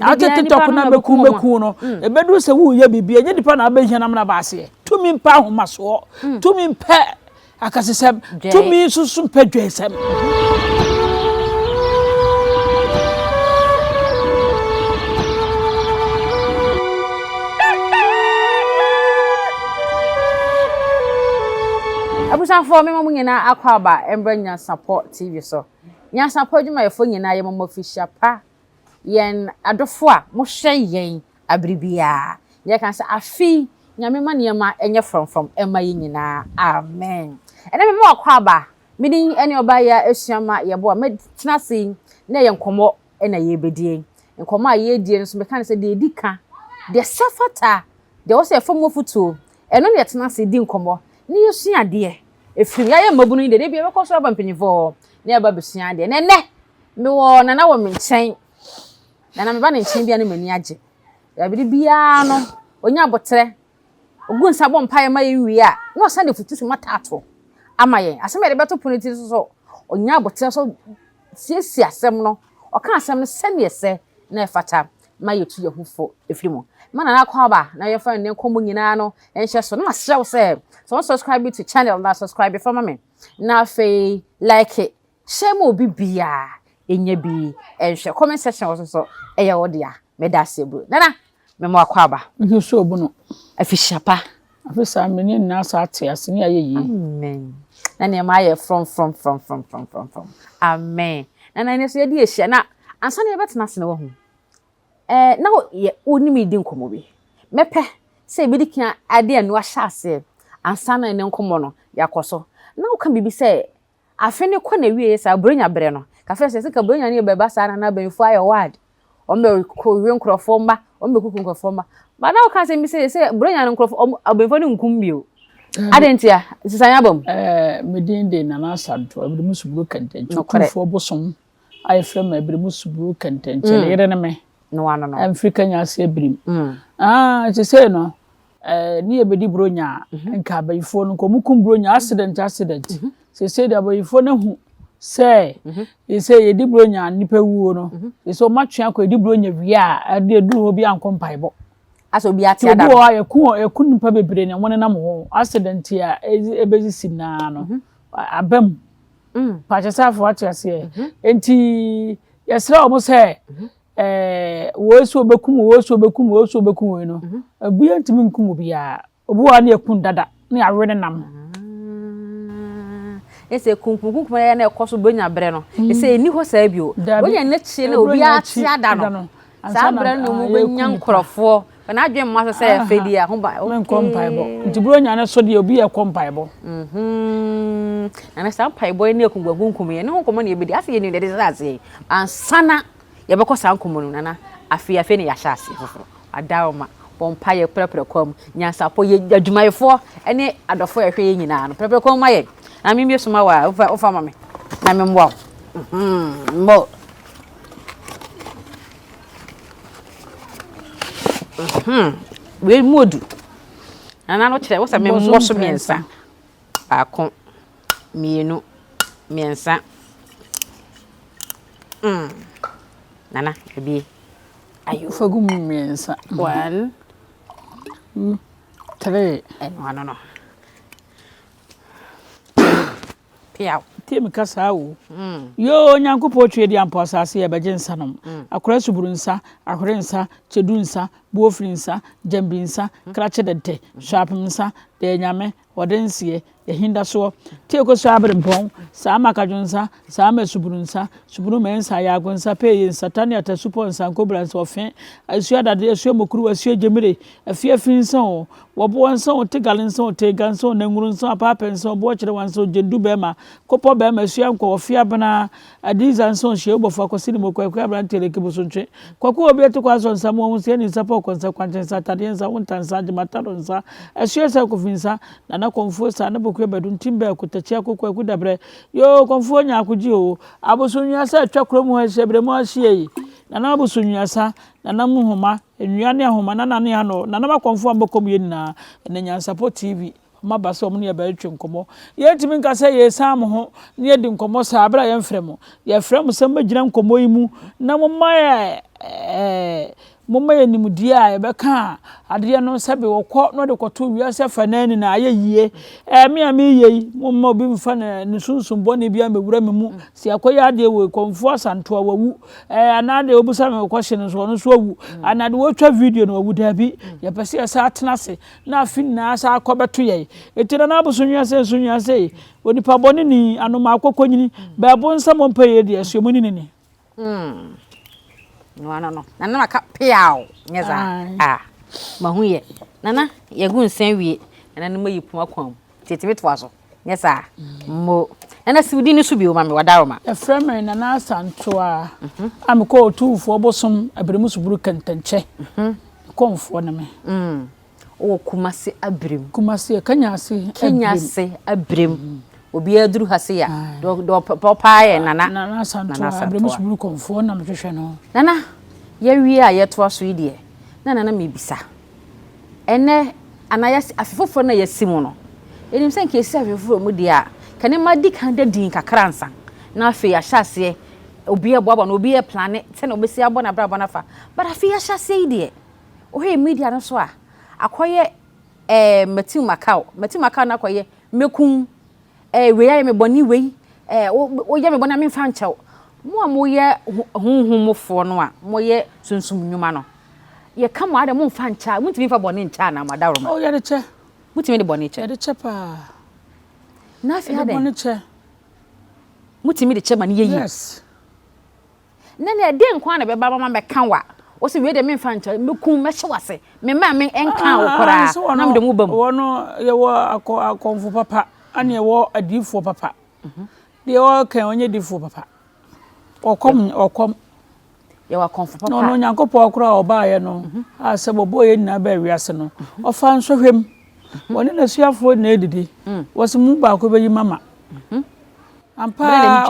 ate TikTok na meku no e bedu se wo ye bibia nye dipa na abehia na mna baase tumi mpa ahomaso tumi mpa akasesem tumi susu mpa dwesem Abusan for me mamu nyina akwaba embra Nyansapo TV so Nyansapo djuma yefo nyina ye mama official pa yen adofo a mo hwe yen abribia ye kan se afi nyame ma niema enye from ema ye nyina amen ene me akwaba midin ene oba ya esuama ye bo me tena se na ye nkomo ena ye bedie nkomo a ye die nso me kan se de edika de safata de wo se fam ofutuo eno ne tena se di nkomo ni yesua de efiri ya mabunu inde de bia bekoso aba mpanyifo na aba besua de ne me wo nana wo me nchen nana me ba ne nchen bia ne mani age ya bi bia no onya botre ogu nsabo mpaye ma yewi a na osa de futu so matato amaye asem de beto puniti so onya botre so siesi asem no oka asem no se ne se na efata ma yetu yehufo efirimo mana na akwa ba na yefa ne komo nyina no enhye so na asrew se so subscribe to channel na subscribe for me na fe like it share mo bibia enye bi enhwe comment section so eya wodia me da sebu nana me mo akwa ba ngi so obu no afishapa afisa meni na so ate ase ne ayeyi amen na ne ma ye from amen nana ne so ye di ehia na ansa ne betena se ne wo hu na onimi di nkomo bi mepe se bi dikia ade anu ahyase ansa na ne nkomo no yakoso na wo kan bibi se afe ne kɔ na wie sa bronya bre no ka fe se ka bronya ne beba sa na banfu ayo ward o me ko wi nkrofo mba o me kuku nkrofo mba ba na wo kan se mi se bronya no nkrofo abanfu ne nkum bio adentia sisanya bom medinde na na santo abri musuburu kante Otumfuo Bosom ai frem abri musuburu kante yere ne me no Africa nya se abrim se say no ni ebedi bronya nka abayifo no komukum bronya accident se say da abayifo na hu say say yedi bronya nipa wuo no so matwe akọ yedi bronya wi a de duru obi ankompaibo aso bi ati ada wo yakun nipa bebre ne won na mo accident ya ebezi na no abam pachasafo atiase enti yesra omo say wo so bekum no abuya ntimi nkum bia obuwa na yakun dada na awere nam ese kunkum ya na ekoso bonya bre no ese eni ho sa bio bonya na chi na obi ati ada no sa bre no mu bonya nkrofo na adwen mma so say fedi a ho ba kompaibo nti bronya na so de obi e kompaibo na sa paibo ni ekungwagunkum ye ne ho komo na ebedi ase ye ni de ase ansana ye beko sa nkomo no nana afi ne ya hyase foforo adaoma pompa ye prepre kom Nyansapo ye adwumayefo ene adofo ye hwe ye nyina no prepre kom ma ye na mi soma wa ofa ma me na me mbo mbo we modu nana no kire wo sa me mbo so miensa akon mienu miensa nana ebi ayo fagum miensa 1 3 no piao temi kasa wo yo nyankopo twe di ampo asase ye beje nsa nom akora suburu nsa ahore nsa chedu nsa buofri nsa jambi nsa krache dente shapim nsa de nyame wodensie ehinda so tie ko so abrempon sa makadwonsa sa masuburu nsa suburu mensa ya gonsa peye nsa tani atasupo nsa nkobransa ofe asu adade asu mokuru asu gemire afia finsa o wobo nsa o tegalensa o tegansa o nanguru nsa apapa nsa o bo kire wansa o jendu bema kopo bema asu anko ofia bana adiza nsa o hye obofo akosini mokwaku abrantele kibusontwe kwaku obi eto so nsa mo nsa ni nsa po konsa kwantensa tade nsa wontansa jematalo nsa asu esa kofinsa na konfo sa na bokwe badun timbe akutachi akokwa kudabre yo konfo nya akuji o abosonwa sa atwa kromu ha shebre mu ahie na abosonwa sa na muhoma enua ne ahoma na ne ano na ba konfo ambokom ye na Nyansapo TV mabasa omu ne ba atwe nkomo ye timi nka se ye sam ho ne ye di nkomo sa abra ye mfremo ye fremo se magina nkomo yi mu na mo ma momma ye nimudi a ye beka ade no sebe wokọ no de koto wiase fanani na ayeyie me a me yei momma obi mfa ne sunsun bone bia mewura me mu si akoya ade we konfo asanto awu anade obusa me question so no so awu anade wo twa video no awu dabi ye pese ye sa atena se na afin na sa akobeto ye etira na abusonwa se onipa bone ni anoma akokonyini babo nsa mompa ye de asuomu ni no nana maka piao nyeza mahuye nana yegu nsan wie nana no mayi puma kwam tete to aso nyeza mo nana siwudi ni so bi o ma me wadaroma e frame nana asanto a amko Otumfuo Bosom abremu suburu kantanche konfo na me o kumase abrem kumase kanyase abrem obi aduru hase ya do papa nana asanto abremu suburu konfo na me hwehwe no nana ya wie a ye to aso ide nana mebisa ene anayas afefofo na yasimu no enim se nke esi afefofo mu dia kane madi kan da din kakransa na afi ya hyase obi eboabo na obi plane se na obesi abo na brabo na fa but afi ya hyase ide o he media no so a akoye Matthew Macau na akoye mekun we ya me boni we o ya me boni me fa nchew mo ye hunhumofo no a mo ye sunsum nyuma no ye kama ade mo fa ncha mutimi fa boni ncha na madaroma o ye de che mutimi de boni che ye de che pa na fi ade boni che mutimi de che ma ne ye yes na de nkwa na be baba ma be kan wa o se we de me fa ncha mekun me hye wase me ma me enka wo kora na me de mu bam wono ye wo akonfo papa ane ye wo adifo papa de o kan onye difo papa okom ye wa konfo papa no nyankopɔ kora oba ye no asebobo ye nyina ba wiase no ofa nsohwem woni na suafo na edidi wose mu ba ko beyi mama ampa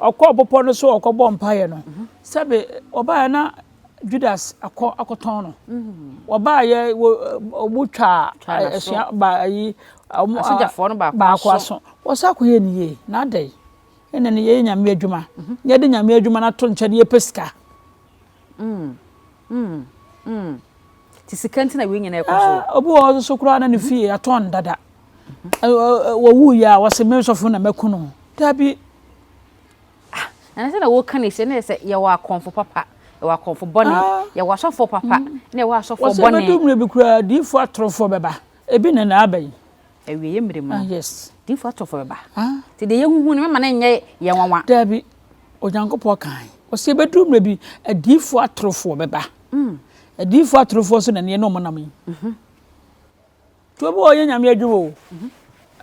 okɔ popo no so okɔbɔ mpa ye no sebe oba ye na Judas akoton no oba ye obutwa esua ba yi asojafo no ba ko aso wosa ko ye ni ye na dai ene ne ye nyame adwuma ye de nyame adwuma na to nche ne ye pesika ti sikanti na we nyina ekoso obi wo so kura na ne fie aton dada wo wu ya wo se mensofo na mekuno dabi na se na wo kan ise na se ye wa konfo papa ye wa konfo boni ye wa sofo papa na ye wa sofo boni wo se bedum ne bi kura difo atrofo beba ebi ne na abai ewie ye mremu yes difo atrofo beba ti de ye huhu ne me ma na nye ye nwanwa dabi onyankopɔ kan wo se bedum ne bi adifo atrofo beba adifo atrofo so na ne no monam yi to bo ye nyame adwuwo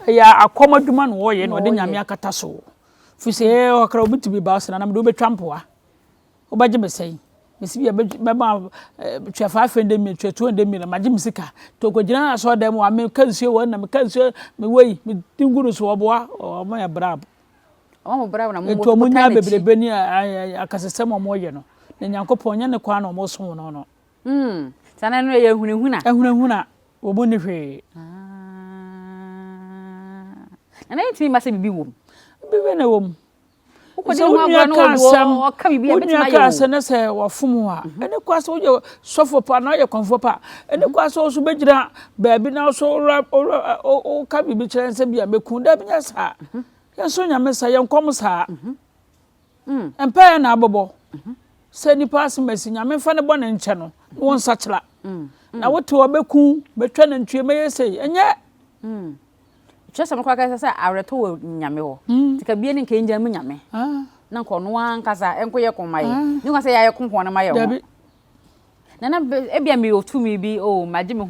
ya akomaduma no wo ye no de nyame akata so fise okra obitibi ba so na me do betwampoa obaje mesai mesibi beba twafa afende mi twatu ende mi na maje misika to kogina na so dem wa me kansuo wo na me kansuo me wei me tinguru so oboa o mo ya brab o mo brab na mo to mo nya bebrebe ni akasesem mo ye no na nyankopɔ nya ne kwa na mo so no no sana no ye hunahuna wo bo ni hwe na yitimi ma se bibi wom bibi na wom ukodi ho agora no wo ka bibi a betima ye wo se na se wo fomu a ene kwa so wo sofo pa na ye konfo pa ene kwa so so begira baabi na so o ka bibi kire nse bia mekun da bi nya sa ye so nya mesa ye nkom sa empa na abobo se ni pass mesi nya me fa ne bo ne nche no won sachela na wote obeku betwa na ntue me yesei enye chese mko aka sasa areto wo nyame ho tika bie ni nka nja mu nyame na nko no ankasa enko ye komaye ni kwa se ya ye konko na maye ho na ebia me otumi bi o maje me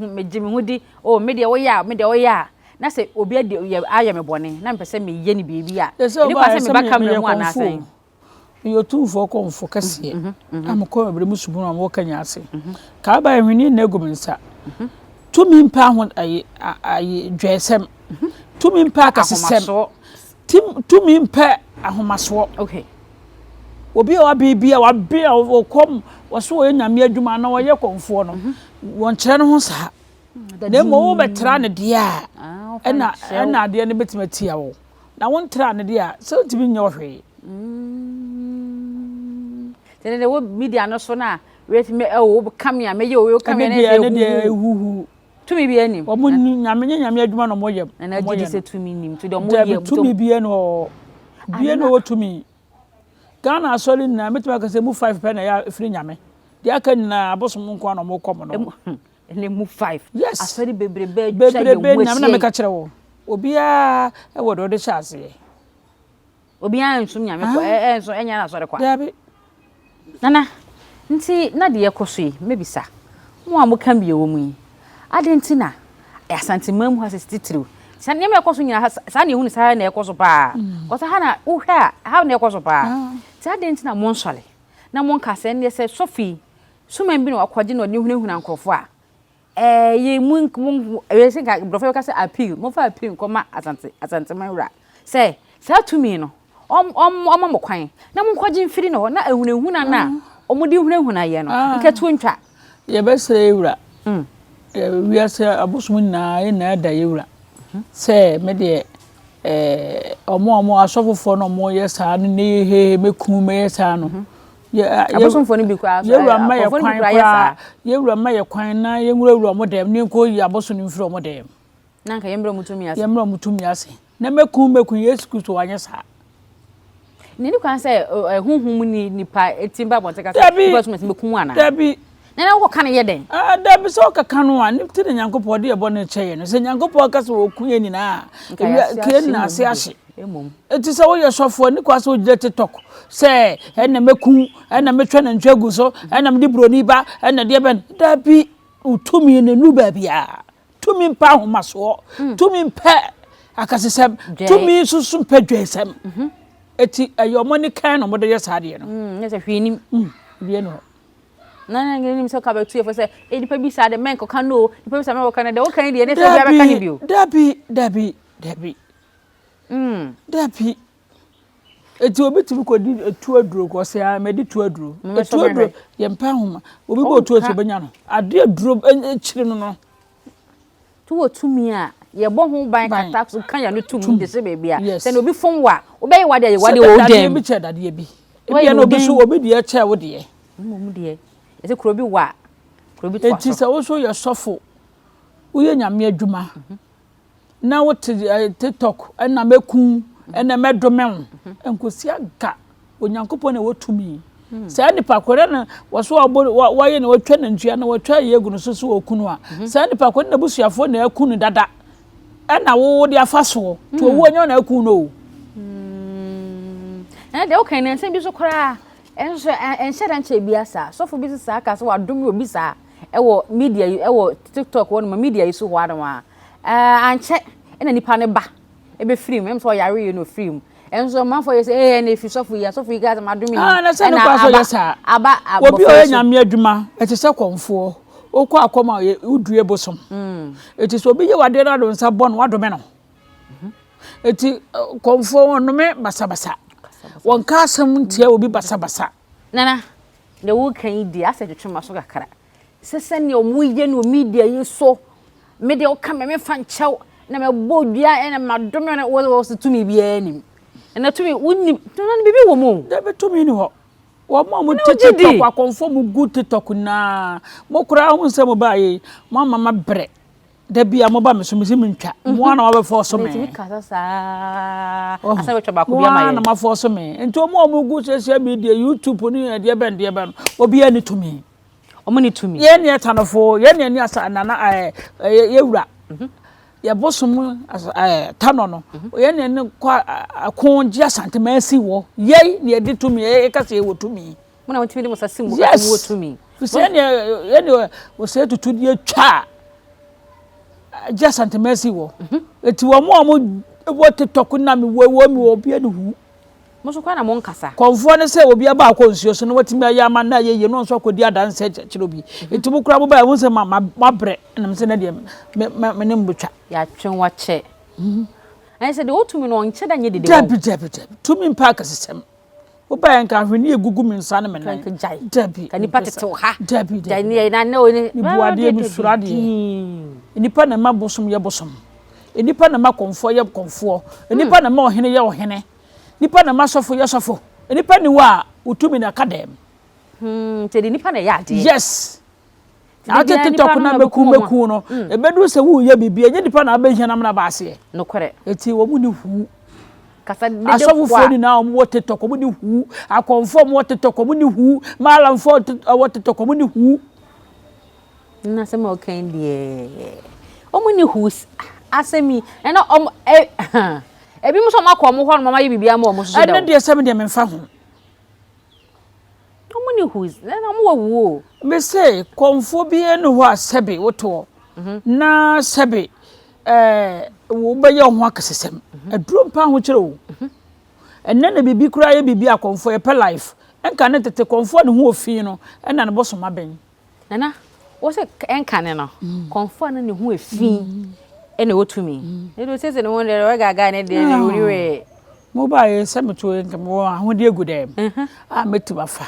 hu di o me de wo ya na se obi ade aye me bone na mpese me ye ni bibi a ni kwa se me baka me mu anase Otumfuo konfo kase amko ebre musubu na mo kanya ase ka ba ehwini na egumnsa tumi mpa ho ayi dwesem tumi mpa kasesem tumi mpa ahomaso okay obi a bibia wa bia okom waso nyame adwuma na wo ye konfo no won kire no ho sa na mo wo betra ne dia ena dia ne betimatia wo na won tra ne dia so tibi nya ohwe tene wo media no so na wait me oh come here me yo come here na de huhu tumi bi anim omo nyame adwuma no moyem na agye se tumi nim to de omo yem tumi bi no bi no tumi Ghana asoli na metuma ka se mu 5 pe na ya free nyame de aka na abosom nko na mo kom no ene mu 5 yes asori bebrebe na me ka kire wo obia e wodo de chase obia nsum nyame ko enso enya na asori kwa dabi nana nti na de yekoso yi mebisa mo amuka biye wo mu yi adenti na asantemam ho asistitiro san nyame yekoso nyina san ne hu ni sa na yekoso pa ko sa ha na wo hwa ha na yekoso pa ti adenti na mo nsole na mo nka se ne se sofi suman bi na akwaje na oni hu na nkrofo a ye mu we se ka brofo ka se appeal mo fa appeal ko ma asante manwura se sa tumi no mo kwan na mo nkwaje mfiri no na ehunehuna na omudi hunehuna ye no nketu ntwa ye be se ewura we ase abosom na ye na da ewura se me de omo asofofo no mo ye sa no ne he meku me ye sa no abosomfo ni bi kwa so yewura ma ye kwan na ye nwura mo dem ne ko yi abosom mfiri mo dem na nka yemra mutumi ase yemra mutumi ase na meku Yesu Kristo wanye sa ni kwan se hunhum ni nipa etimba bonte ka se because meku ana dabi na wo kan ye den dabi so ka kanu a ni tire nyankopɔ de ebo ne cheye no se nyankopɔ ka se wo kunye ni na ke na ase ahye eti se wo ye sofo ni kwa se wo gile TikTok se na meku na metwa na ntwagu so na me di broni ba na de ben dabi utumi ne nu ba bia tumi mpa homaso tumi mpa akasesem tumi susu mpa dwesem eti ayomo ni kan no mo de yesa de no ne se hwini bie no na ngene mi so ka ba tuye fo se nipa bi sa de men ko kan no nipa bi sa men ko kan de wo kan de ne se bia be kan bio dabi dabi eti obi tibi ko di etu aduro ko se a me di tu aduro ye mpa homa obi bo tu so benya no ade aduro chiri no tu otumi a ye bo ho ban kata so kan ya no tumi de se be bia se no obi fon wa obi ye wade ye wade wo dem bi che dade bi e no obi so obi de che wo de mo de ese kuro bi wa kuro bi to eti se wo so ye sofo wo ye nyame adwuma na wo TikTok na meku na medomen enkosi aga onyankopɔ na wotumi sa nipa kore na waso wo ye na watwa na ntua na watwa ye egu no so okunu a sa nipa kore na busuafo na akunu dada na wo de afaso to wo nya na akunu no de o kan na nsem bi so kora enso enhyeda nche biasa sofo bi sa aka so wadom obi sa ewo media ewo TikTok wo no media isu ho adama anche ena nipa ne ba ebe film em so yare no film enso man for you say na fi sofo ya guys madumi na se no kwa so yesa aba obi o nyame adwuma eti se konfo okọ akoma udue bosom eti so obi ye wade na do nsa bon wadome no eti konfo no me basabasa won ka asem ntia obi basabasa nana de wo kan di ase twetwema so kakara sese ne omuye no media yeso media o ka me fa nchew na me bodua na madome na wo so tumi bia nim na tumi wonni na bibi wo mu da be tumi ni ho wo mo TikTok akonfo mu good TikTok na mo kura hu se mo baye mo mama bre da bia mo ba me so me ntwa mo na wo be force me tumi kasa sa asa we twa ko bia ma na ma force me ento mo good social media YouTube ni de ben obi ani tumi omo ni tumi ye ne tanofo ye ne asa nana ye wura ya bosom tano no ye ne kwa akonji asantema asi wo ye ne de tumi ye ka se wo tumi mo na wotumi de mo sasim wo tumi se ne wo se tutu de twa ja asantema asi wo eti wo mo wo TikTok na me wo mi wo bia ne hu mo so kwa na mo nkasa konfo ne se obi aba akonsuo so no watimi aya ma na ye no nso akodi adanse chiro bi eti bu kura bo ba wo se ma bre na me se na de me ne mbotwa ya twen wa che I said o tumi no nche da nye dede dabi tumi mpa ka sesem wo ba yan ka hwene egugu mi nsa na me nan dabi ka nipa tete ha dabi ni na ne oni ni buade bi surade nipa na ma bosom ye bosom nipa na ma konfo ye konfo nipa na ma ohene ye ohene nipa na masofo ye sofo nipa ni wa utumi na kadem Tedi nipa na ya de. Yes. Ate TikTok na meku no. Ebedu se wo ye bibia nye nipa na abehia na baase. No kwere. Eti wo mu ni hu. Kasa de asofofo ni na wo TikTok wo ni hu. Akonfo mo TikTok wo ni hu. Malamfo wo TikTok wo ni hu. Na se mo kan die. Omo ni hu asemi. Na ebi mo so makọ mo ho no mama ye bibia ma omo so da. Na de asem de memfa ho. Omo ni hu na mo wawu. Me say konfo bi eno ho asebe woto. Na sebe wo be ye ho akasesem. Aduro mpa ho kire wo. Enne na bibi kura ye bibi akonfo ye pe life. Enka ne tete konfo ne ho ofi no ena ne Bosom aben. Nana wo se enka ne no konfo ne ho efi ena wotumi. E do sese ne won de we gaga ne de we mo ba ye semeto enka mo ahode egu dem. Metu bafa.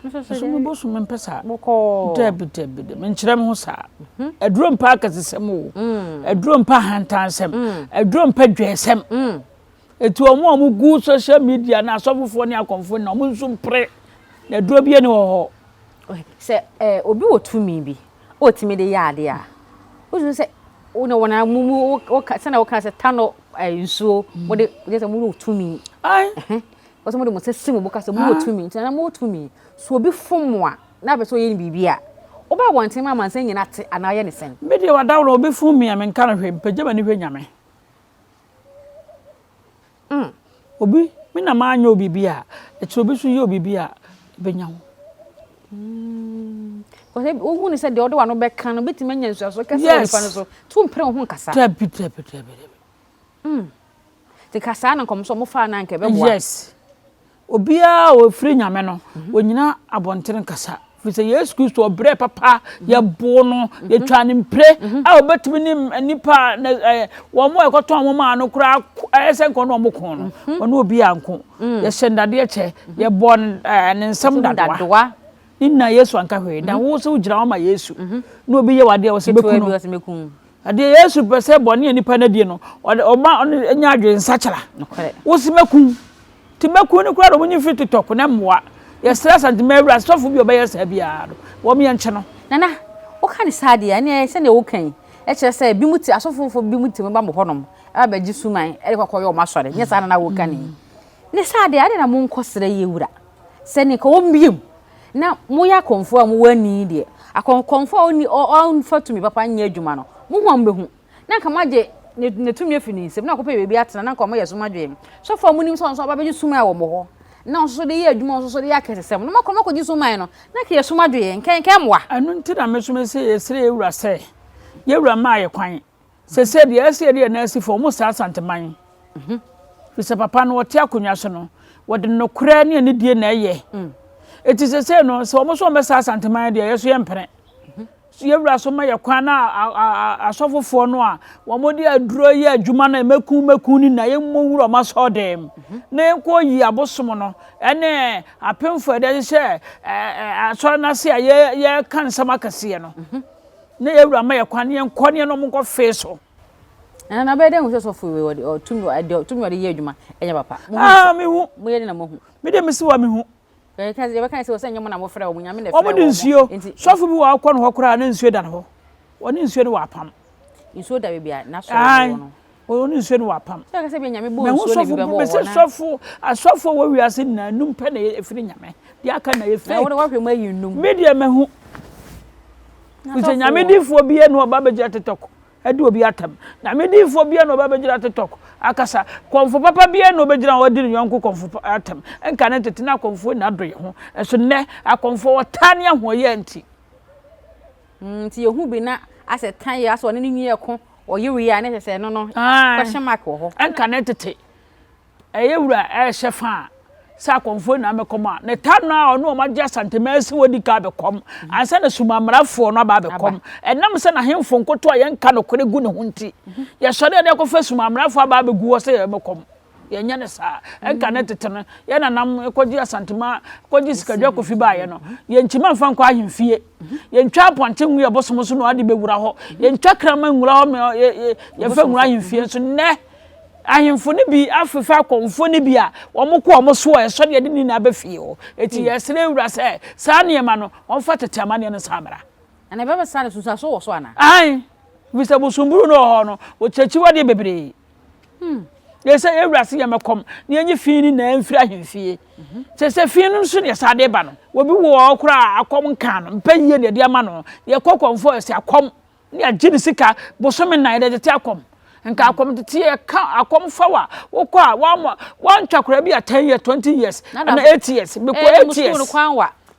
So me Bosom mpesa boko debi de menkyerem ho sa aduro mpa akasesem o aduro mpa hantansem aduro mpa dwesem etu omo gu social media na asofofo ne akonfo na omo nso mpre na aduro bi ne ho se obi wotumi bi otimi de yaade a ozu se una wona mumu se na woka se tano nsuo mo de se mo wotumi ai waso mo de mo se simu boka se mo wotumi ntina mo wotumi so obi fomo a na be so ye ni bibia oba wonten ma mansan nyina te ana ye ne sen me de wadawro obi fom mi amenka na hwe mpagya ni hwe nyame obi me na ma anya obi bia e ti obi so ye obi bia benya ho ko se ogu ni se de odo wa no be kan no betime nya nsu aso kase ni fa no so tu mpre ho nkasa tabi te kasa na kom so mo fa na nke be boa yes obia o free nyame no onyina abontere kasa fise Yesu Kristo obre papa ya bo no ya twa ne mpre a obetimi ni nipa wo mo ekoto amoma no kura ese nko no mo kon no ono obi anko ya hyendade eche ya bo ne nsam dadwa inna Yesu anka hwe da wo so gira ma Yesu no obi ye wade wo se beku ade Yesu pese bone nipa na die no oma nya adwe nsachara wo se meku timeku ni kura do munyi fit TikTok na mwa ya stress and mewra sofu bi oba yesa bia do wo me nche no nana o ka ni sade ya ne se ne wo kan e kire se bi muti asofofo bi muti me ba mo honom e ba gi suman e kwakọ yo ma sore nye sa na wo kan ni sade ya na mo nkosere ye wura se ne ka wo mbiem na mo ya konfo a mo wani de akonkonfo oni on fatumi papa nya adwuma no mo ho mbehu na ka maje ne tumi afini nsem na akopɛ bebi atena na nka mo yeso madwe so fa mu nim so ba be gi suman wo mo ho na so de ye adwuma so de ya kesesem no makɔ gi suman no na ka yeso madwe nken moa anu ntira meso se yesre ewura se yewura ma ye kwan se de ese de na asifo mo sa santeman fisa papa no wote akonwa so no wode no kura ne ne die na eye eti se no se mo so me sa santeman de yeso ye mpere yewura so ma ye kwan na asofofo no a wo modi aduro ye adwuma na meku ni na ye mmowuro ma so dem na enko yi Abosom no ene apemfo de hye aso na se ye kan sama kase no na yewura ma ye kwan ye nko ne no mo ko fe so na be de hu so fo we o tumi de ye adwuma enya papa me hu mo ye na mo hu me de mesi wa me hu because you can say say nyamo na mo frɛ wo nyame na frɛ wo mo nsuo sofu bi wa akɔ no hokora na nsuo da no woni nsuo no wa pam nsuo da bibia na so no woni nsuo no wa pam so ka say nyame bo nsuo ne bibia mo sofu asofo wo wiase na num pɛ na efiri nyame dia aka na efiri na wo hwɛ mo ayi num media mehu nti nyame difo bi enu oba begira TikTok edi obi atam na me difo bi enu oba begira TikTok akasa konfo papa bi enu obegira wodi nyonko konfo atam enka na tete na konfo na doye ho eso ne akonfo wotane ahoye nti nti yehu bi na ase tan ye aso ne nwie ko oyewe ya ne sese no question mark ho enka na tete eyewura shefa sa konfo na mekoma ne tana ono ma gya santemasi wodi ka bekom ansa na sumamrafo no ba bekom enam se na hemfo nkoto a yenka no kore gu ne hunti ye sode de ko fa sumamrafo ba begu wo se ye bekom ye nya ne sa enka ne tete no ye na nam ekogi asantema kogi sikadwa kofi ba ye no ye nchima mfa nko ahemfie ye ntwa aponte nwu ye Bosom so no ade bewura ho ye ntwa krama nwura ho ye fa nwura ahemfie so ne ahemfo ne bi afefa akomfo ne bi a omko omoso e so de ni na abefie ho eti yesere wura se sa ne ma no onfa tetama ne no samra ana baba sa ne susa so wo so ana ai bisa bosumburu no ho no wo chechi wade bebre yesa ewura se yemekom ne enyi fi ni na amfiri ahemfie se fi no so ne sa de ba no wo bi wo okra akom nka no mpanyiye ne de ama no ye kokomfo ese akom ne agini sika Bosom na de te akom nka akom tete e ka akom fawa wo kwa wan twakora bi 10 years 20 years na 8 years be ko 8 years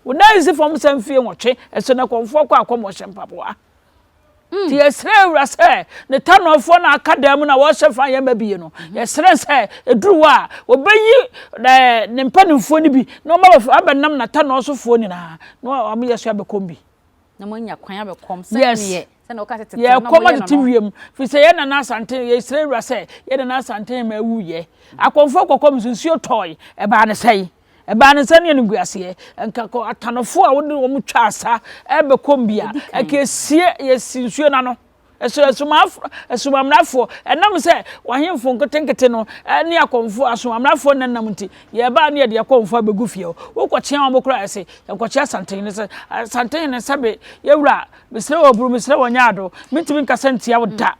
wo na isi fom samfie nwotwe eso na komfo kwa akom wo hyempapoa ti esre wura se ne tanofo na akadam na wo hyefa ye mabie no yesre se eduruwa obeyi ne mpanimfo ni bi no ma abenam na tanosofo ni na no am yeso abekombi na monya kwan abekom se ne na okase ye commodity wiem fi se ye na asante ye sire wura se ye na asante ma wuye akonfo kokom sunsuo toy e ba ne sei e ba ne sane ne guase enka ko atanofo a woni wo mutwa asa e be kombia e ke sie ye sunsuo na no esumamrafo enam se wahemfo nkotenkete no ne akonfo asumamrafo nanam nti ye ba ne de akonfo abegufie wo kwakye amokra ese kwakye santen ne se santen ne sabe yewura misre oburu misre wonyado mitimi nkasantia woda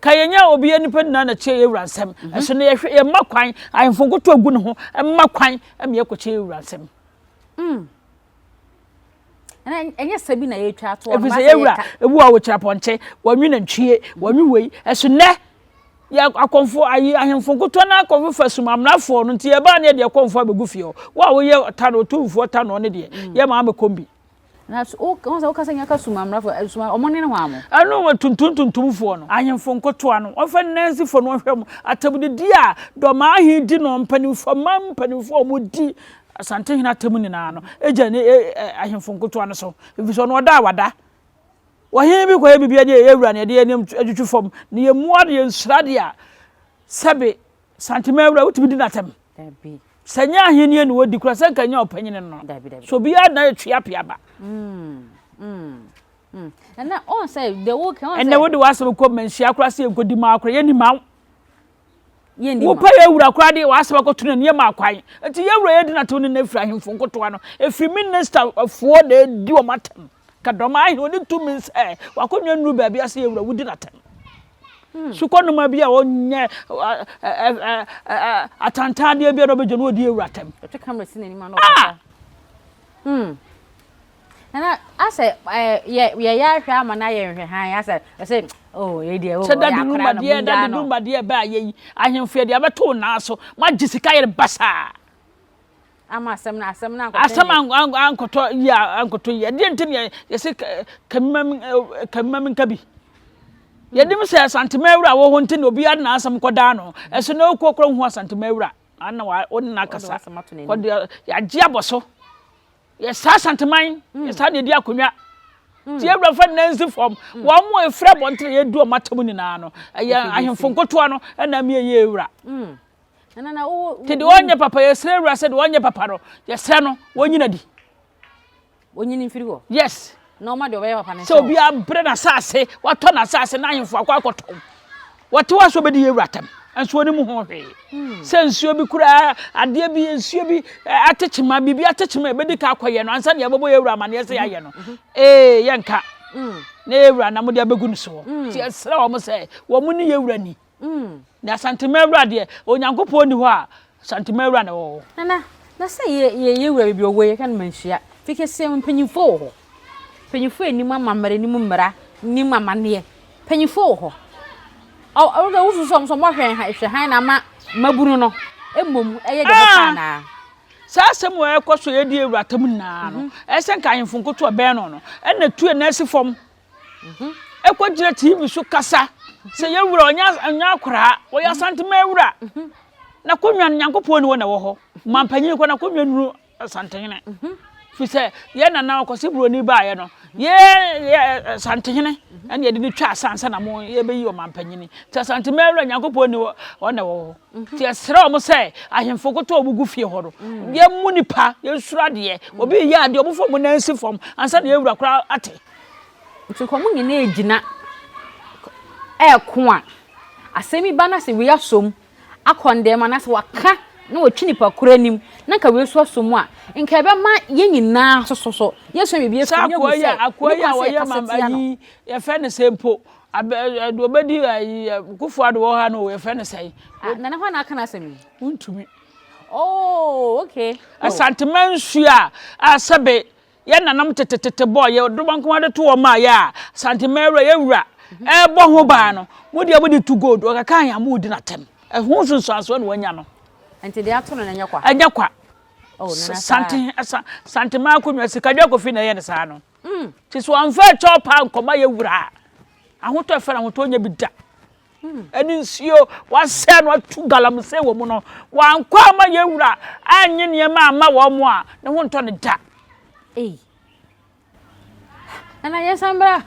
kayenya obi anipa na che yewura nsem eso ne ye makwan ahemfo nkoto agu ne ho makwan me kwakye yewura nsem enye sabi na ye twa ato o ma yewura ebu a wo kiraponche wanwi na ntwie wanwi wei eso ne ya akonfo ayi ahemfo nkoto na akonfo fasumamrafo no nti ye ba ne de akonfo abegufie wo a wo ye tano Otumfuo tano ne de ye ma abekombi na so o kasa nya ka sumamrafo omone ne ho amo anu wa tuntuntumfo no ahemfo nkoto ano ofa nansi fo no hwem atabudi di a do ma ahi di no mpanimfo mampanimfo mo di asante hina temu ni na no eja ne ahemfo nkoto ano so ebiso no oda wada wahin bi ko ye bibia de ewura ne de anim adwutwu fom ne ye muade ye nsrade a sabe santema ewura utumi di natem dabi sanya ahenie ne wodi kura sanka nya opanyine no dabi so bia na etwa piaba na on say the work on and wodi wasem ko manhia kura se enkodi ma akura ye ni ma ye ni wo pa ye ewura kura de wasem ko tuna ne ma akwan enti ye ewura ye di natem ne na fira ahemfo nkoto ano efri minister afuo de di o matem kadoma ahi oni tumi se wakonwa nuru ba bia se ewura wudi natem sukono ma bia onye atantade bia do bejo no odi ewura tem to camera sin ni ma no kasa na ase ye ya hwa ama na ye hwe han ase oh ye de o ya akra no da dumba de ba ye ahemfo de abeto na so ma gisika ye basa ama asem na ankoto ya de ntin ye se kamam nkabi yedim se santemawura wo honti no bia na asam koda no eso na okokro hu santemawura ana wa onna kasa kodi ya gia boso ye sa santeman ye sa ne di akonwa ti ewura fa nansi fom wo mo efra bontre ye du matam ni na no ahemfo nkoto no na me ye ewura na o ti de wonye papa ye sre ewura se de wonye papa no ye sre no wonyina di wonyini mfiri ho yes no ma de obe papa ne so bia bre na sase wato na sase na ahemfo akwakoto wato waso be di ewura tam anso ni mu ho hwe sensuo bi kura ade bi ensuo bi atechima bibi atechima e be di ka akoye no ansa ne ebobo ewura ma ne se ya ye no yenka na ewura na mo de abegu ni so ti esra wo mo se wo mu ni ewura ni na santema ewura de onyankopon ni ho a santema ewura na wo na se ye ewura bibi owo ye kan manhia fike se mpanyimfo ho panyimfo eni mamare ni mumra ni mamane panyimfo ho o da wusu so mo hwen han na maburu no emom eye de baka na sa asem wo ekoso ye di ewura tam na no esen ka ahemfo nkoto oben no na tue na asifom ekojira TV so kasa se ye wura onya akora wo ya santema ewura na konwa nyankopon ni wo na wo ho mampanyin ko na konwa nuru santene fi se ye na akosi broni ba ye no ye santene ene ye di twa asansa na mo ye be yi o mampanyin ta santema ewura nyankopon ni wo na wo ti esra mo se ahemfo koto obugu fie ho ro ye munipa ye surade ye obi ye ade obufo mo nansi fom ansa na ewura kora ate nti ko mo nyina ejina ko a asemi ba na se we asom akonde ma na se waka na watwi nipa kura nim na ka we so asomu a nka be ma ye nyina sososo yeso bibie fi nya mu se akoya wo ye mama yi ye fe ne sempo obedi kufu ado wo ha no ye fe ne sei na na ho na aka na asemi untumi oh okay asantemansu a sabe ye nanam tetete boy ye do banko ade to wo ma ya santemero ye wura bo ho ba no mo de abodi to gold o ka kan ya mo di na tem ho sunsu aso na wanya no enti de ato no nya kwa anya kwa oh na santema akonnwa sika dwa kofi na ye ne sa no ti so anfa chopa nkoma ye wura ahoto efa na ahoto nya bi da ani nsio wase no atu galamse wo mu no wankwa ma ye wura anye ne ma ama wo mu a ne ho nto ne da ana yesambra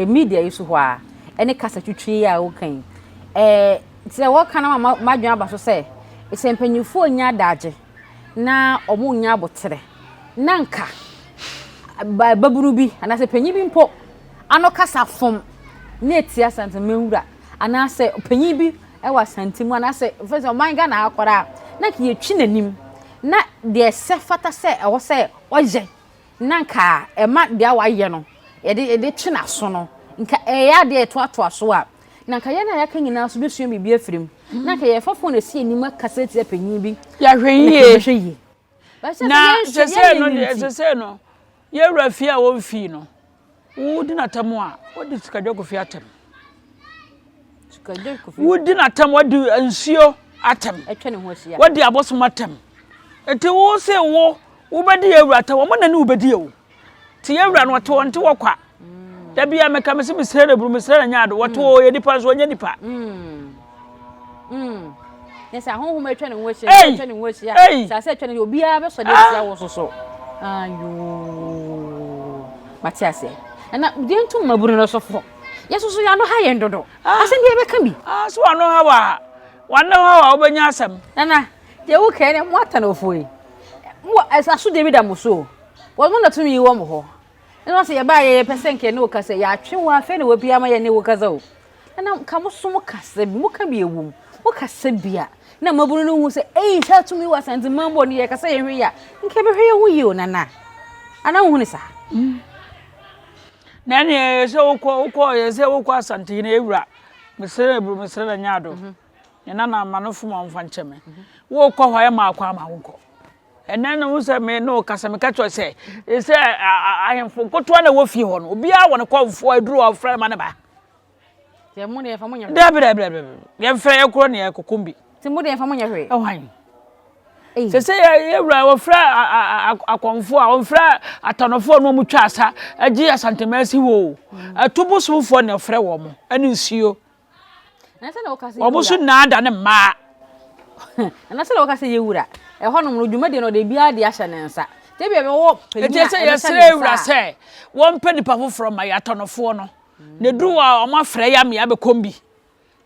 media isu ho a ene kasa twitwi a wo kan ti wo kana madwan aba so se esempanyufo nya daje na omo nya abotere nanka baburu bi ana se panyi bi mpo ano kasa fom na etia santemewura ana se panyi bi e wa santemu ana se fese man ga na akora na ki yetwi nanim na de se fata se e wo se oje nanka e ma de awaye no de twi na so no nka ya de to aso a nanka ye na ya kan nyina so besua bibia afirim nanka ye fafo na si anim kaseti apanyi bi ya hweye na se no ye rafi a wo fi no wo di na tamu a wo di sikadwa kofi atem wo di na tamu wo di ansuo atem etwe ne ho asia wo di Bosom atem eti wo se wo bedi ewura ta wo na ne wo bedi ewo ti ewura no to nte wo kwa da bia meka me se misere buru misere nya ado wo to ye nipa so nya nipa nesa honhom etwe ne ho asia etwe ne ho asia sa se etwe ne obi a be so de asia wo so ayo matiase na de ntum maburu no sofo yesusu ya no ha ye ndodo asem bi e be ka bi so ano ha wa obenya asem na de wo ka ne mo ata na ofoi mo asaso de bi da mo so wo mo na tumi yi wo mo ho no se ye ba ye pesenke ne wo ka se ya atwe wo afa ne wo bia ma ye ne wo ka za wo na ka mo so mo ka se bi mo ka bi ewu mo ka se bia na maburu no hu se sha tumi wa santi mambo ne ye ka se ye hwe ya nke be hwe ye hu yi o nana ana hu ne sa na ne se wo ye se wo kwa santi ne ewura mesere buru mesere nya ado ne na manofo mo mfa ncheme wo kwa hwa ye ma akwa ma wo enen no se me no kasa me ka cho se ayemfo koto na wo fi ho no obi a won ko mfo aduru of friend ma ne ba te mu ne fa mo nya de ye mfa ye kro ne ye kokumbi te mu de fa mo nya hwe hwan se ye wura wo fra akonfo a wo fra atanofo no mu twa asa agi asantemasi wo atubusufo ne frɛ wo mo ani nsuo na se na wo kasa wo busu na ada ne ma na se na wo kasa ye wura e hono mu dwumade no de bia de ahye ne nsa te bia be wo panya e se ye sere wura se wo mpani pa foforo ma yatonofo no ne duru a o ma frɛ ya me ya be kombi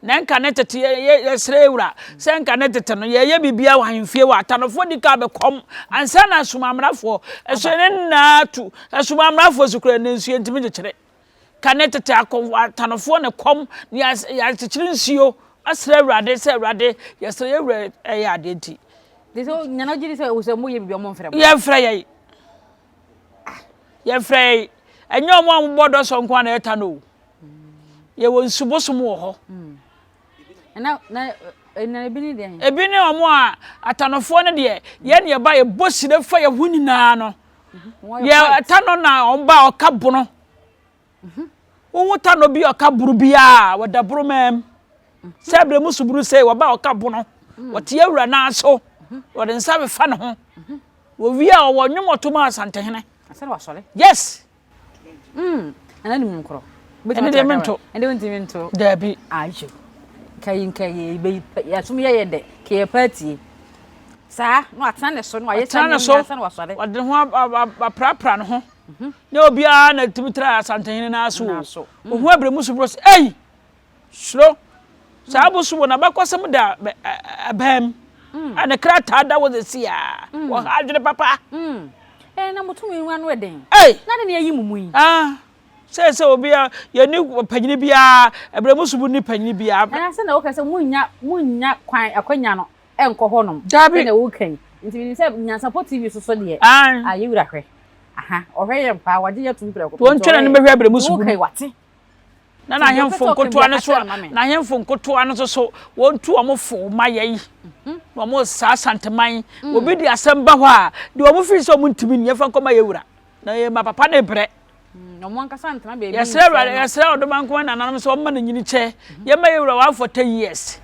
na nka ne tete ye sere wura se nka ne tete no ye bibia wa hemfie wa atanofo di ka be kom ansa na asumamrafo eso ne na tu asumamrafo sukura ne nsuo ntimi de kire ka ne tete akon atanofo ne kom ya kire nsuo asere wurade se wurade ye sere wura ya ade nti de so nyana giri se wo se mo ye bibia mo mfrɛ ye mfrɛ ye mfrɛ enyo mo bodo so nko na eta no ye won subosom wo ho na ebini de ebini omo a atanofo ne de ye ne ba ye bosire fa ye hunina no ye atano na omba okabono wo tano bi okaburu bia wadaburu mem sebre musuburu se wo ba okabono wote awura na aso wo de nsa be fa ne ho wo wi a wo nwomoto ma asantehene asa wa sole yes ana ni mkro ene de mento ende wonti mento dabi ajo kai be ya sum ye de ke party sa no atana ne so no aye tana asa na wa sole wo de ho aprapra ne ho ne obi a na timitra asantehene na aso wo hu abre musuburo se shro sa abusu na bakosem da abam ana krata da wo de sia wo adwene papa na mutumi nwa no eden na de ne ayi mumu yi say obi a ye ni panyini bia ebremusubu ni panyini bia na say na wo ka say munya kwan akwanya no enko honom na wo kan nti ni say Nyansapo TV so de aye wura hwe aha ohwe ye mpa wage ye tum preko to ntwena ne behwe ebremusubu wo kai wate na ahemfo nkotoa ne so na ahemfo nkotoa ne so wontu omofo maye no mo sa santeman obi di asamba ho a de omo fi so muntimi ne fa nkoma ye wura na ye ma papa ne bre no mo nkasa ntama be yesra odomanko na nanam so omma na nyini che ye ma ye wura wa for 10 years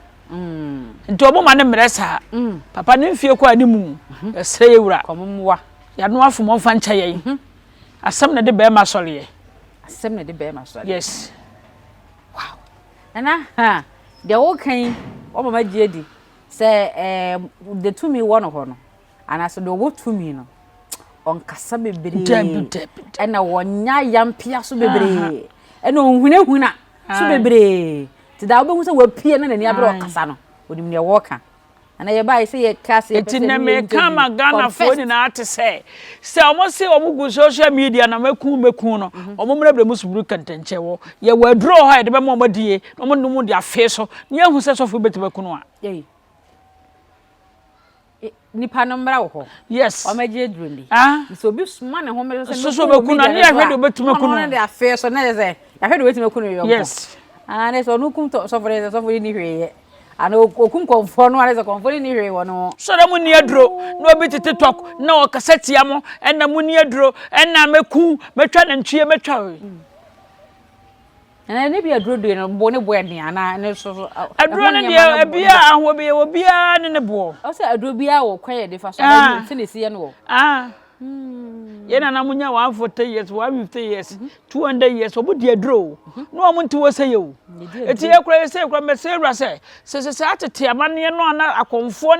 nti omo ma ne mresa papa ne mfie ko animu yesra ye wura komumwa ya no afo mo fa ncha ye asem na de be ma sole ye asem na de be ma sole yes ana ha de wo kan o mama giedi say the to me one ho no ana so do wo to me no on kasa bebre ena wonya yampia so bebre ena onhunahuna so bebre ti da wo be hu se wapie na nani abere o kasa no odim ne wo ka ana ye bai say ye kase ye pese na me kama Ghana fo ni na ate say omo se omo gu social media na meku no omo mrebre musuburu kantanche wo ye wadro ho de be mo modie omo num de afe so ne hu se sofo betibeku no a nipa no mra wo ho yes o meje drundi so bi suma ne ho me so beku no ne ahwe de betibeku no de afe so na ze ahwe de betibeku no yo yes ne so no kum to so for ni hweye ana okum konfo no areza konfo ni hwe wono so da mu ni adro no obi tete tok na o kasetia mo enna mu ni adro enna meku metwa na ntwie metwa ana ne bi adro do no bo ne bo ene ana ne so adro ne dia bia ahwo bi obia ne bo o se adro bia wo kwaye de fa so se ne sie no yena na munya 140 years 150 years 200 years obudi adro no omunti wo say yo eti ekura say ekura me say ra say se atete amane no na akonfo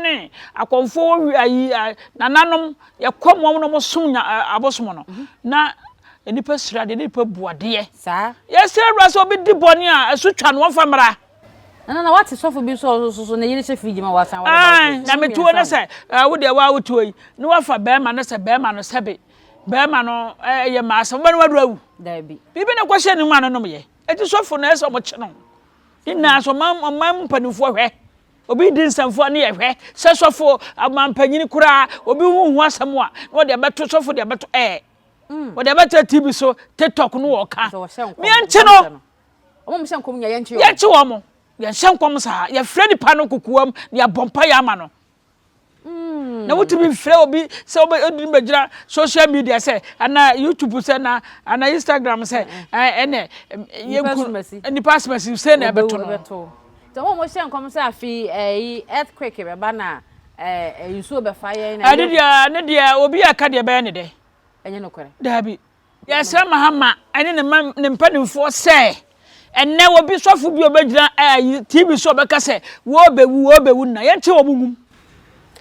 ayi nananom yekom no mo som abosom no na enipa sira de enipa buade sa yes say ra so obidi boni a asutwa no famra na what sofo bi so na yiri se fridge ma wasan na metuo na say wo de wa wotuo yi ni wa fa be ma na say be ma no sebe Bema no ye ma asem ba no wadru da bi bibi na kwahye ni mu anonom ye eti sofo na eso mo kye no ina so mam panifo hwe obi di nsamfo na ye hwe se sofo amampanyini kura obi hu asem a no de beto sofo de beto wo de beto TV so TikTok no wo ka mi anche no omo mse nkom nya ye nche wo mo ye hye nkom sa ye fredi pa no kokuam ne abompa ya ma no na wutumi mfre obi se obi odin begira social media se ana YouTube se na ana Instagram se ene ni pasmasi se na beto no so mo hye nkom se afi earthquake be ba na nsuo be fa ye na ne dia obi aka de be ne de enye no kwere dabi ya se mahama ene ne mpanimfo se enne obi sofo bi obegira TV so be ka se wo bewu na ye nche wo mugum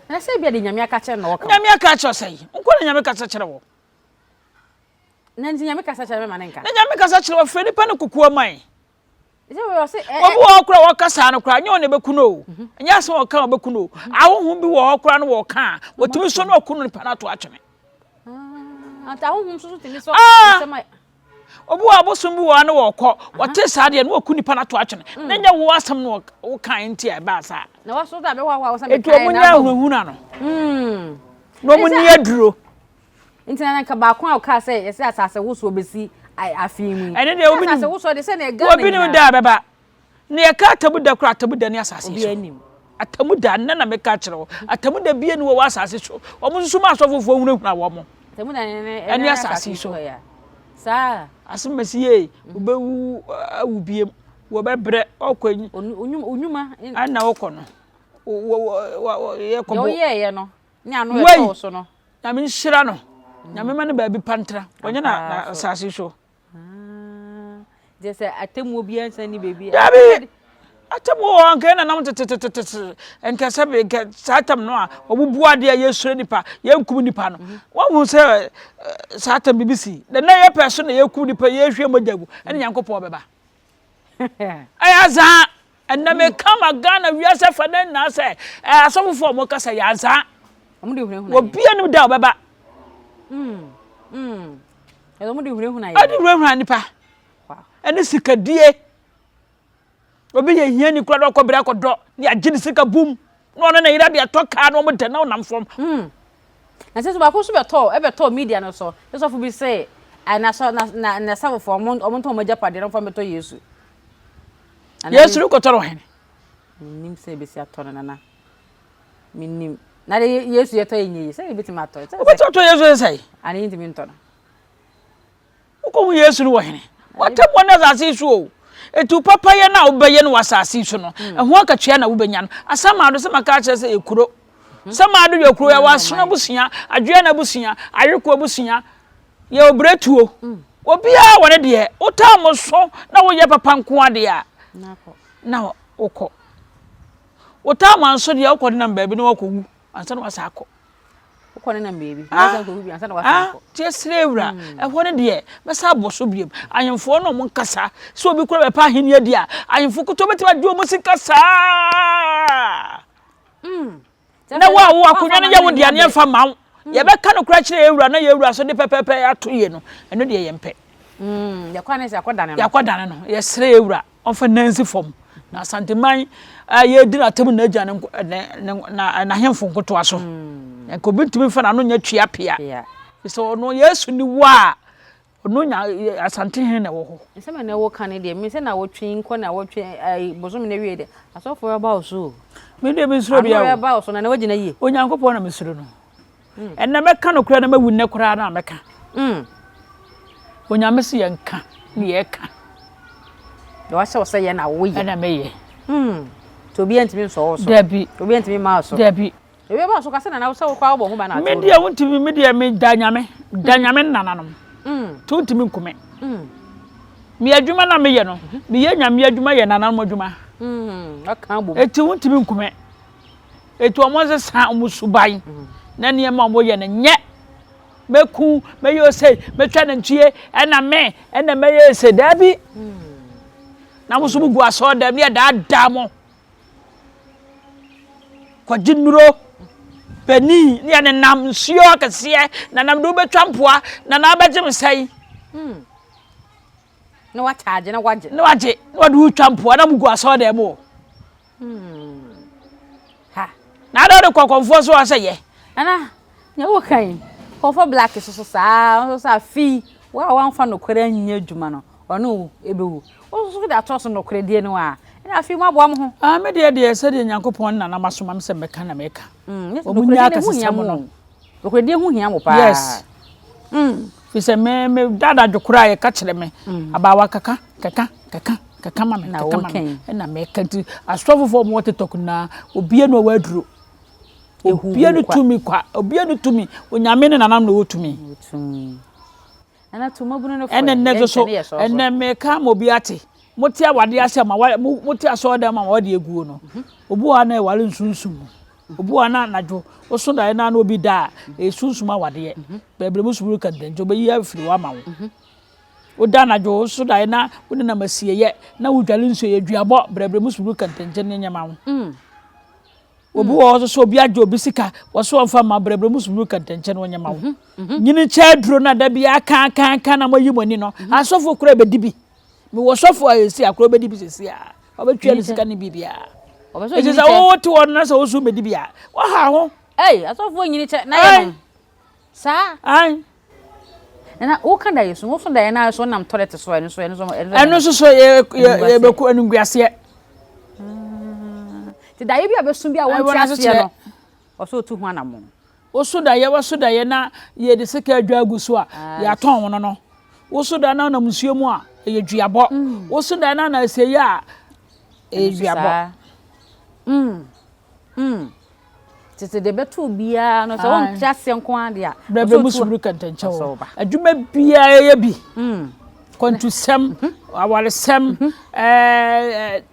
na say bia de nyame aka kire no woka nyame aka kire say nko na nyame kasa kire wo na nti nyame kasa kire me manenka na nyame kasa kire wo fredi pa no kokuo man ise we say obi wo kura wo kasa no kura nyo ne beku no nya so wo ka wo beku no awohu bi wo kura no wo ka wotumi so no okunu ne pa na to atwene anta awohu so timi so sema obi wo abosom bi wo na wo kọ wote saade no okunu pa na to atwene na nya wo asem no wo kan nti e ba sa na waso da be wa sa me kai na eto munya hunahuna no no mu ni aduro nti na nka ba kwa ka say yesi asase wo so obesi afimu ene de obi ni asase wo so de say na Ghana obi ni da beba na ye ka tabuda kura tabuda ni asase obi anim atamuda na me ka kire wo atamuda bie ni wo asase so omo nso ma asofofo hunahuna wo mo atamuda ne asase so sa asimasi ye obewu awubiem wo bebre okwanyi onyuma ana woko no ye kobo ye no nya no e to so no na me nhira no na me ma ne ba bi pantra onye na asase so je say atemu obi ansa ni bebi dabi atemu anka na nam tetetetete enka sabe enka satam no a obubu ade ye sure nipa ye nkum nipa no wo se satam bibisi de na ye person na ye kum nipa ye hwe mojagu ene nyankopɔ beba ayaza ena me kama Ghana wiase fa na say asofofo mo kasa yaza amde hunahuna obi anu da beba edo mo de hunahuna ye adi hunahuna nipa ene sikadie obi ye hia ni kura do kobra kodo ni agini sika bum no na yira de atoka no mo de na onam fom na se so ba ko so beto media no so so fu bi say na so na some for omonto mo japade no fo beto Yesu Yesu ko toro hen nim se be si atoro na minim na Yesu yeto enyi say be ti ma atoro to Yesu say ani ntimi ntoro ko Yesu no wo hen watemwo na asase so o etu papa ye na obeye no wasase so no eho akatwea na wobenya no asama do se maka kire se ekuro sama do ekuro ya wasona busua adwea na busua ayekwo busua ye obretuo obia wone de utam so na wo ye papa nko ade a na okọ utam anso de okọ de na baabi na wakogu ansa na wasakọ okọ ne na baabi ansa ko bi ansa na wasakọ tie srewura ehwo ne de besa boso biem ayemfo no mo nkasa so obi kura be pa hini adi a ayemfo kuto betima de omo sikasa na wa akonya ne yawo de ane fa mawo ye be ka no kura kire ewura na ye ewura so de pepepe atoye no eno de ye mpe ya kwa ne se akodane no yakodane no ye sre ewura onfa nansi fom na santeman ye di na tem na agya na hemfo nkoto aso enko bintimi fa na no nya twa Appiah so no Yesu ni wa no nya asante hen na wo ho nsema na wo kan de me se na wo twi nko na wo twi Bosom na wie de asofo ya ba oso me de me suro bia ya ba oso na wagina yie onyankopon na me suro no enna meka no kura na mawu ne kura na meka onyamese ye nka ne ye ka do wase wose ye na wo ye na meye to bi antimi so oso dabi to bi antimi ma oso dabi ebe ba so kase na wo kwa wo ho ba na me dia wontimi me dia me danyame nananom to ntimi nkume me adwuma na me ye no me ye nyame adwuma ye nananom adwuma aka bom eti wontimi nkume eti omonse sa omusuban na ne ma mo ye ne nye meku me yo sei me twa na ntue na me na me ye se dabi na mo so bugu aso da me da mo kwa jinuro beni ni ane nam nsuo akese na nam do betwa mpoa na abegye mesai na wa charge na waje na wadu twa mpoa na mugu aso da mo ha na do kokonfo so aseye ana nya wo kan konfo black so sa fi wa fa no kwara nya adwuma no ono ebewu o so da toso no kwara die no a na fi mo aboa mo ho me de se de nyankopon na na masoma me se meka na meka omunya akasesa mo no kwara die hu hia mo pa yes fi se me dada dwokura ye ka kire me abawa kaka mama na meka ti astrofo mo TikTok na obie no waduro obie no tumi kwa obie no tumi onyame ne nanam no wotumi ana tuma bunu no fo ene so ene meka mo bi ate moti awade ase ma moti aso da ma wade eguo no obu wa na wale nsunsum obu wa na najo oso da na obi da esunsum awade bebre musuburu kandenjo be yi afiri wa ma wo oda najo oso da na woni na masie ye na wudwale nso ye duabo bebre musuburu kandenje ne nyama wo obu wa so obi ajo obi sika woso onfa ma bebre musuburu kandenje ne nyama wo nyini cha duro na da bia kan na moyi moni no asofo kura be dibi me wo sofo ayesi akro be dibi sesi a obetwa ne sika ne bibia obeso je o ti won na so so be dibia wa ha ho asofo nyini cha na ye sa na o kan da yesu wo so da ye na so nam toilet so eno so ye be ku anunguase ti da ye bia be sun bia won ti ase no o so tu ho anamo wo so da ye na ye de sika adwa aguso a ya ton wono no wo so da na musuo mu a ye duabo wo so da na aseye a duabo tete de betu bia no so won tiase nko ade a brebe musuburu kantanche wo adwuma bia ye bi kontusem awalesem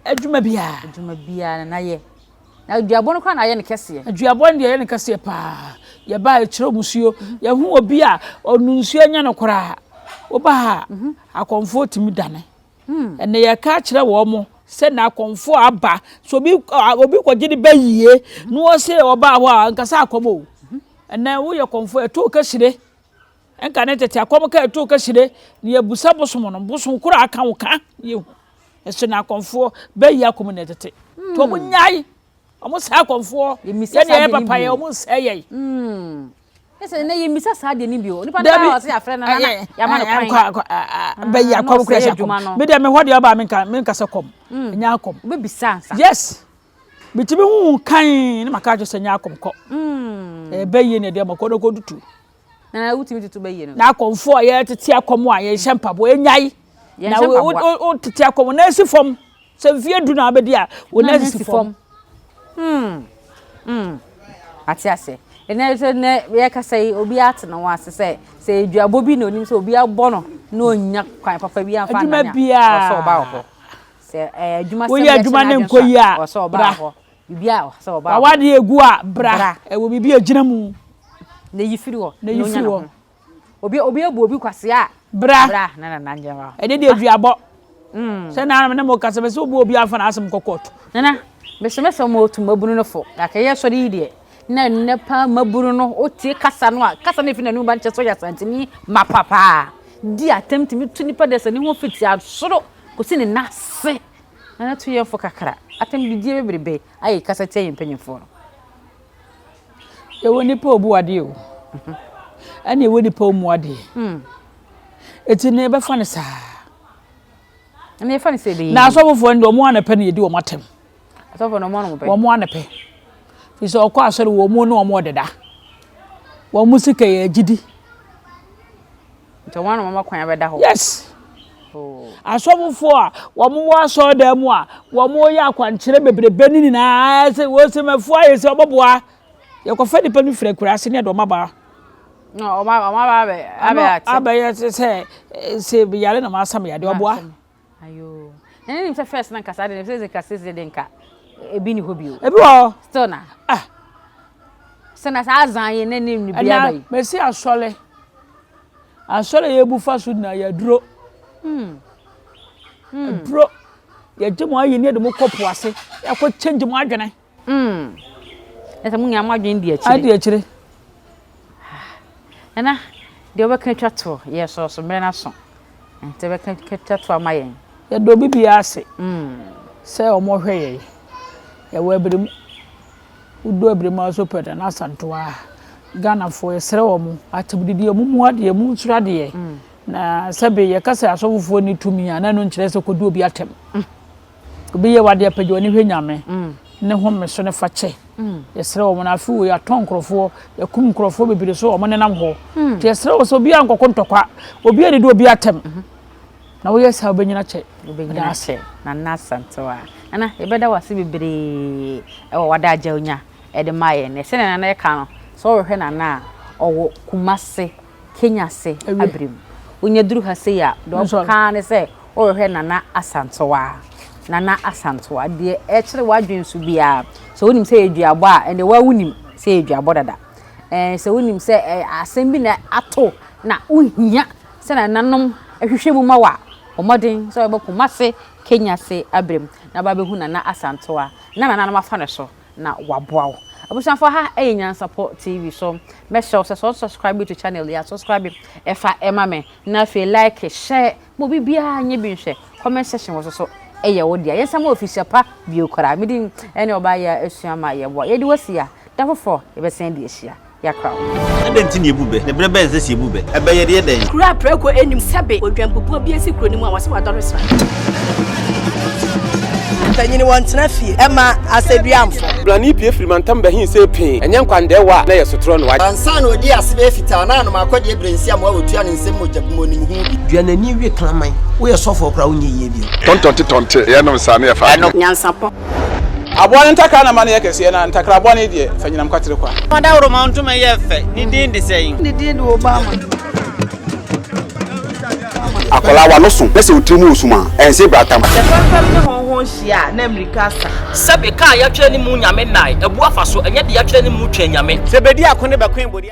adwuma bia na ye na duabo no kwa na ye ne kese duabo ne ye ne kese pa ye ba e kire musuo ye hu obi a onu nsuo nya no kora oba ha akonfo timi dane ene ye ka kire wo mo se na akonfo aba so obi kwaje de bayie no wo se oba ho a nkasa akomo ene wo ye konfo e to ka sire enka ne tete akom ka eto ka hire ne yabusa bosom no bosom kura aka wo ka ye eso na akomfo be yi akom ne tete to mo nyai omo sa akomfo ye ne papa ye omo sa ye ese ne ye misa sa de ni bio nipa na wa se afre na ya ma no kwan be yi akom kura sha me de me hode oba me nka se kom nya akom be bisa sa yes bitimi hu kan ne maka jo se nya akom ko be yi ne de makọ ko dutu na utimi tutu be yi no na akomfo ye tete akom a ye hyempabo enyai na o tete akom na si fom se vie du na abedi a wo na si fom ati ase ene se ne ye ka sai obi ate no wase se eduabo bi na onim se obi abono na onya kwan papa bi amfa na nya so ba ho se adwuma se wo ye adwuma ne nkoyi a so ba ho bibia so ba wa de egu a bra wo bibi agina mu na yifiri ho na yifiri ho obi abu obi kwase a bra na nje e de aduabo se na na mo kase be se obi afa na asem kokoto na mesomese mo otumabunu no fo akaye so de ide na nepa maburu no otie kasa no a kasa na fi na nu ba nche so ya santimi mapapa di attempt tu nipa de se ni ho fiti asoro ko si ne nase na tu ye fo kakra atem bi die bebrebe ayi kasa tie mpanyimfo no e woni pa obu ade o ani woni pa omu ade eti ne be fa ne sa ne fa ne se be na so bofo ndo omu anape ne yedi o matem so fo no mo no be omu anape fi so okọ asori wo mu no omu deda wo mu sika ye gidi to wanu mama kwan be da ho yes asobufo a wo mu wa so da mu a wo mu ya kwankire bebrebe ni na se wo se mafu aye se oboboa ye ko fa dipa ni fira kura se ne do maba no o ma ba ati abe se bi yale na ma asam ya de oboa ayo ene ni se first na kasa de se kasa se de nka ebi ni hobi o ebi wo still na se na sa azan ye ne ni bia bai mesi asole ye bu fa su na ya duro duro ya jemo ayi ne de mo kopo ase ya ko change mo adwene ese munya mo adwene di adi akire na de obeka twato ye so mere na so ente beka twato amayen ya do bibia ase se o mo hweye ya wo abrim udo abrim aso peda na santoa Ghana fo esre wo mu atibdidi mu mu ade mu nsurade na sabe ye kasa asofofo ni tumi ana no nkire se kodu obi atem obi ye wade apagyo ni hwenyame ne ho meso ne fache esre wo mu na afi wo ya tonkrofo ya kum krofo bebire so wo ne nam ho te esre wo so obi ankoko ntokwa obi ade do obi atem na wo yesa obenyina che na nasantoa ana ebeda wase bebere e wo wada agya onya e de maye ne se na na ye ka no so wo hwe na na owo Kumase Kenya se abrim onya duru ha se ya do ka ne se wo hwe na asantoa de e kire wadwen su bia so wonim se eduabo a ende wa wonim se eduabo dada se wonim se asem bi na ato na uhia se na nanom ehwehwe mu ma wa omodin so ebe Kumase Kenya se abrim na ba behu na asantoa na mafa ne so na waboa wo abusanfo ha Nyansapo TV so make sure so subscribe to channel ya subscribe efa emame na fe like share mo bibia anye bi nhwe comment section wo so wo dia yensa mo official pa biokora midin ene oba ya esuama ye bo ye di wasia dafofo e be send di ehia ya krawo adenti ne ebube ne brebe ense si ebube ebe ye de den kura preko enim sebe odwampopo bi esi kro ni mu a wase wadoro sra tanyini wantena fie ema aseduamfo blani pie frimantam bahin se pin enye nkwande wa na yesotro no wa ansa na odi asebe fita na no akode ebrensi am wa otua ne nsem mojabumo ni hu bi duanani wie klaman wo ye sofo kra wonye yie bi tontonte ye no sa na ye fa Nyansapo aboa ntakra na ma na yekese na ntakra aboa ne de fanyinam kwatere kwa mada woro ma ntoma ye fe ni din de sein ni din de Obama akola wa no so pese otimu osuma ense bratam se fanfam ne honhon hia na America sa sabe ka ya twere ni mu nyame nai ebu afa so enye de ya twere ni mu twa nyame se bedi akone be kwen bodi